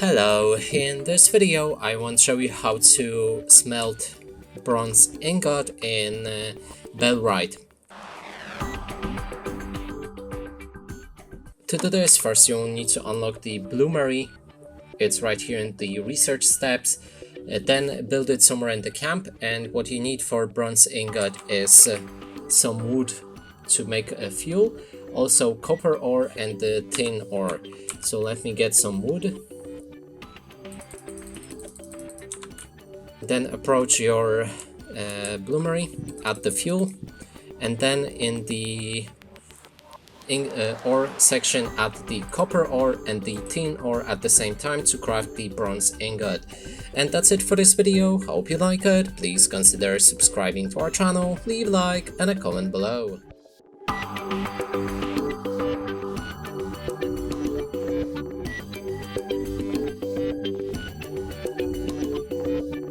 Hello, in this video I want to show you how to smelt bronze ingot in Bellwright. To do this, first you'll need to unlock the bloomery. It's right here in the research steps. Then build it somewhere in the camp, and what you need for bronze ingot is some wood to make a fuel, also copper ore and the tin ore. So let me get some wood. Then approach your bloomery, add the fuel, and then in the ore section add the copper ore and the tin ore at the same time to craft the bronze ingot. And that's it for this video. Hope you like it. Please consider subscribing to our channel, leave a like and a comment below.